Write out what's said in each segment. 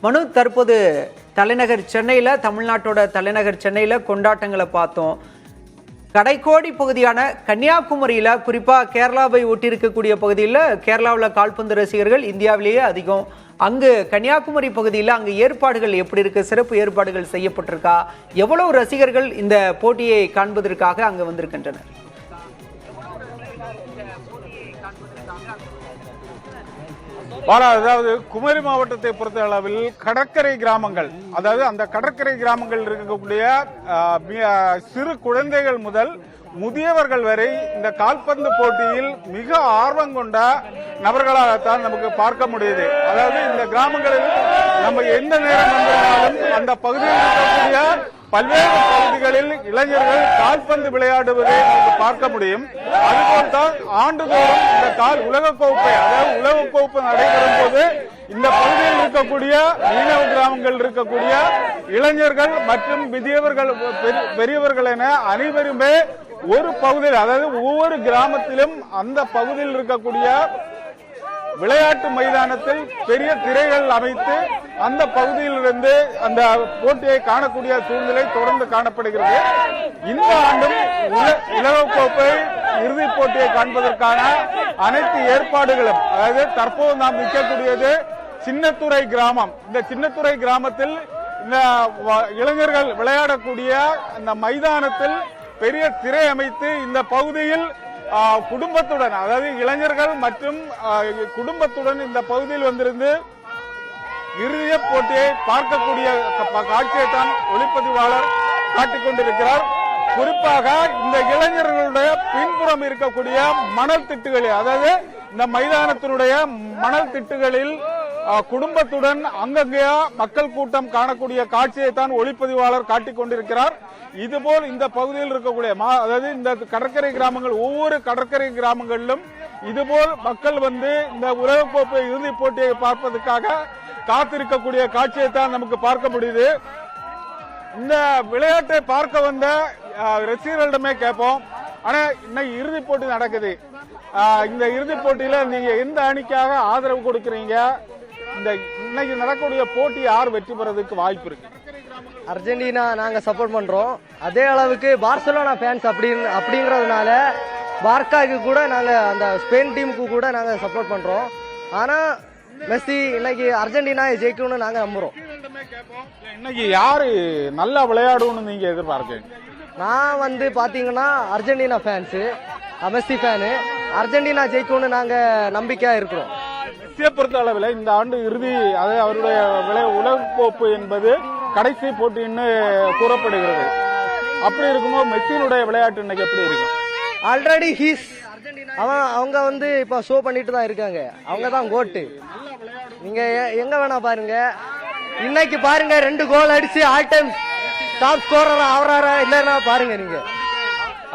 மனு, தற்போது தலைநகர் சென்னையில், தமிழ்நாட்டோட தலைநகர் சென்னையில் கொண்டாட்டங்களை பார்த்தோம். கடைக்கோடி பகுதியான கன்னியாகுமரியில், குறிப்பாக கேரளாவை ஒட்டியிருக்கக்கூடிய பகுதியில், கேரளாவில் கால்பந்து ரசிகர்கள் இந்தியாவிலேயே அதிகம். அங்கு கன்னியாகுமரி பகுதியில் அங்கு ஏற்பாடுகள் எப்படி இருக்கு? சிறப்பு ஏற்பாடுகள் செய்யப்பட்டிருக்கா? எவ்வளவு ரசிகர்கள் இந்த போட்டியை காண்பதற்காக அங்கு வந்திருக்கின்றனர்? அதாவது குமரி மாவட்டத்தை பொறுத்த அளவில் கடற்கரை கிராமங்கள், அதாவது அந்த கடற்கரை கிராமங்கள் இருக்கக்கூடிய சிறு குழந்தைகள் முதல் முதியவர்கள் வரை இந்த கால்பந்து போட்டியில் மிக ஆர்வம் கொண்ட நபர்களாகத்தான் நமக்கு பார்க்க முடியுது. அதாவது இந்த கிராமங்களில் நம்ம எந்த நேரம் வந்தாலும் அந்த பகுதியில் இருக்கக்கூடிய பல்வேறு பகுதிகளில் இளைஞர்கள் கால்பந்து விளையாடுவதை நமக்கு பார்க்க முடியும். அதுபோல்தான் ஆண்டுதோறும் இந்த உலகக்கோப்பை, அதாவது உலகக்கோப்பை நடைபெறும் போது இந்த பகுதியில் இருக்கக்கூடிய மீனவ கிராமங்கள் இருக்கக்கூடிய இளைஞர்கள் மற்றும் முதியவர்கள், பெரியவர்கள் என அனைவருமே ஒரு பகுதியில், அதாவது ஒவ்வொரு கிராமத்திலும் அந்த பகுதியில் இருக்கக்கூடிய விளையாட்டு மைதானத்தில் பெரிய திரைகள் அமைத்து அந்த பகுதியில் இருந்து அந்த போட்டியை காணக்கூடிய சூழ்நிலை தொடர்ந்து காணப்படுகிறது. இந்த ஆண்டும் உலகக்கோப்பை இறுதிப் போட்டியை காண்பதற்கான அனைத்து ஏற்பாடுகளும், அதாவது தற்போது நாம் நிற்கக்கூடியது சின்னத்துறை கிராமம். இந்த சின்னத்துறை கிராமத்தில் இந்த இளைஞர்கள் விளையாடக்கூடிய இந்த மைதானத்தில் பெரிய திரை அமைத்து இந்த பகுதியில் குடும்பத்துடன், அதாவது இளைஞர்கள் மற்றும் குடும்பத்துடன் இந்த பகுதியில் வந்திருந்து இறுதி போட்டியை பார்க்கக்கூடிய காட்சியை தான் ஒளிப்பதிவாளர் காட்டிக் கொண்டிருக்கிறார். குறிப்பாக இந்த இளைஞர்களுடைய பின்புறம் இருக்கக்கூடிய மணல் திட்டுகளில், அதாவது இந்த மைதானத்தினுடைய மணல் திட்டுகளில் குடும்பத்துடன் அங்கங்கே மக்கள் கூட்டம் காணக்கூடிய காட்சியை தான் ஒளிப்பதிவாளர் காட்டிக் கொண்டிருக்கிறார். இதுபோல் இந்த பகுதியில் இருக்கக்கூடிய, அதாவது இந்த கடற்கரை கிராமங்கள், ஒவ்வொரு கடற்கரை கிராமங்களிலும் இதுபோல் மக்கள் வந்து இந்த உலகக்கோப்பை இறுதிப் போட்டியை பார்ப்பதற்காக காத்திருக்கக்கூடிய காட்சியை தான் நமக்கு பார்க்க முடியுது. இந்த விளையாட்டை பார்க்க வந்த ரசிகர்களிடமே கேட்போம். ஆனா இன்னைக்கு இறுதிப் போட்டி நடக்குது. இந்த இறுதிப் போட்டியில நீங்க எந்த அணிக்காக ஆதரவு கொடுக்கறீங்க? இந்த இன்னைக்கு நடக்கக்கூடிய போட்டி யார் வெற்றி பெறதுக்கு வாய்ப்பு இருக்கு? அர்ஜென்டினா நாங்க சப்போர்ட் பண்றோம். அதே அளவுக்கு பார்சலோனா ஃபேன்ஸ் அப்படிங்கறதுனால பார்க்காக்கு கூட நாங்க அந்த ஸ்பெயின் டீமுக்கு கூட நாங்க சப்போர்ட் பண்றோம். ஆனா மெஸ்ஸி இன்னைக்கு அர்ஜென்டினா ஜெயிக்கணும்னு நாங்க நம்புறோம். இன்னைக்கு யாரு நல்லா விளையாடும்னு நீங்க எதிர்பார்க்கீங்க? நான் வந்து பாத்தீங்கன்னா Argentina fans, Messi fan. Argentina ஜெயிக்கணும்னு நாங்க நம்பிக்கையா இருக்கிறோம். மெஸ்ஸியை பொறுத்த அளவில் இந்த ஆண்டு இறுதி, அதாவது அவருடைய உலகக்கோப்பு என்பது கடைசி போட்டின்னு கூறப்படுகிறது. அப்படி இருக்கும்போது மெஸ்ஸியினுடைய விளையாட்டு இன்னைக்கு எப்படி இருக்கு? ஆல்ரெடி அவங்க வந்து இப்ப ஷோ பண்ணிட்டு தான் இருக்காங்க. அவங்க தான் கோட்டு. நீங்க எங்க வேணா பாருங்க, இன்னைக்கு பாருங்க 2 கோல் அடிச்சு ஆல் டைம் டாப் ஸ்கோரர் ஆவறாரா இல்லன்னா பாருங்க நீங்க.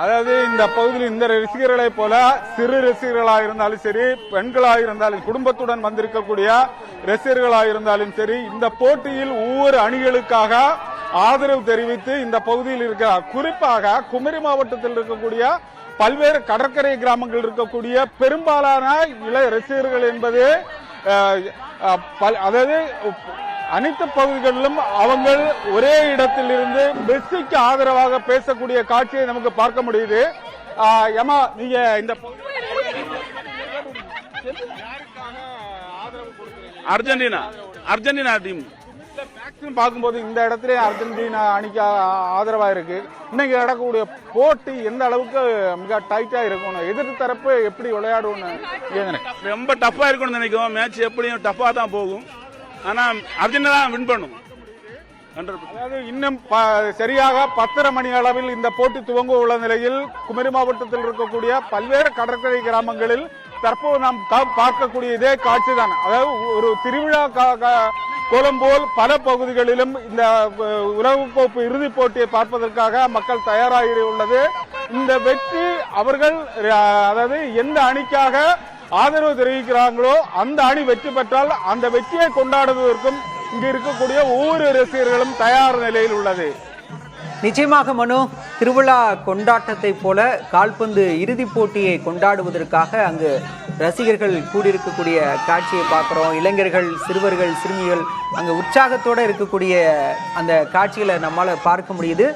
அதாவது இந்த பகுதியில் இந்த ரசிகர்களை போல சிறு ரசிகர்களாக இருந்தாலும் சரி, பெண்களாக இருந்தாலும், குடும்பத்துடன் வந்திருக்கக்கூடிய ரசிகர்களாக இருந்தாலும் சரி, இந்த போட்டியில் ஒவ்வொரு அணிகளுக்காக ஆதரவு தெரிவித்து இந்த பகுதியில் இருக்கிறார். குறிப்பாக குமரி மாவட்டத்தில் இருக்கக்கூடிய பல்வேறு கடற்கரை கிராமங்கள் இருக்கக்கூடிய பெரும்பாலான இளைய ரசிகர்கள் என்பது, அதாவது அனைத்து பகுதிகளிலும் அவங்கள் ஒரே இடத்தில் இருந்து மெஸ்ஸிக்கு ஆதரவாக பேசக்கூடிய காட்சியை நமக்கு பார்க்க முடியுது. ஏமா நீங்க இந்த அர்ஜென்டினா டீம் பார்க்கும்போது இந்த இடத்துல அர்ஜென்டினா அணிக்கு ஆதரவா இருக்கு. இன்னைக்கு நடக்கக்கூடிய போட்டி எந்த அளவுக்கு மிக டைட்டா இருக்கும்? எதிர்த்து தரப்பு எப்படி விளையாடுவோம்னு ரொம்ப டஃபா இருக்கும்னு நினைக்கும். மேட்ச் எப்படியும் டஃபா தான் போகும். ஆனா அர்ஜென்டினா வின் பண்ணும். அதாவது இன்னும் சரியாக 10:30 மணி அளவில் இந்த போட்டி துவங்க உள்ள நிலையில் குமரி மாவட்டத்தில் இருக்கக்கூடிய பல்வேறு கடற்கரை கிராமங்களில் தற்போது நாம் பார்க்கக்கூடிய இதே காட்சி தான். அதாவது ஒரு திருவிழா கோலம் போல் பல பகுதிகளிலும் இந்த உலகக்கோப்பை இறுதிப் போட்டியை பார்ப்பதற்காக மக்கள் தயாராகி உள்ளது. இந்த வெற்றி அவர்கள், அதாவது எந்த அணிக்காக ஆதரவு தெரிவிக்கிறாங்களோ அந்த அணி வெற்றி பெற்றால் அந்த வெற்றியை கொண்டாடுவதற்கும் இங்கு இருக்கக்கூடிய ஒவ்வொரு ரசிகர்களும் தயார் நிலையில் உள்ளது. நிச்சயமாக மனு, திருவிழா கொண்டாட்டத்தை போல கால்பந்து இறுதிப் போட்டியை கொண்டாடுவதற்காக அங்கு ரசிகர்கள் கூடியிருக்கக்கூடிய காட்சியை பார்க்குறோம். இளைஞர்கள், சிறுவர்கள், சிறுமிகள் அங்கு உற்சாகத்தோடு இருக்கக்கூடிய அந்த காட்சிகளை நம்மால் பார்க்க முடியுது.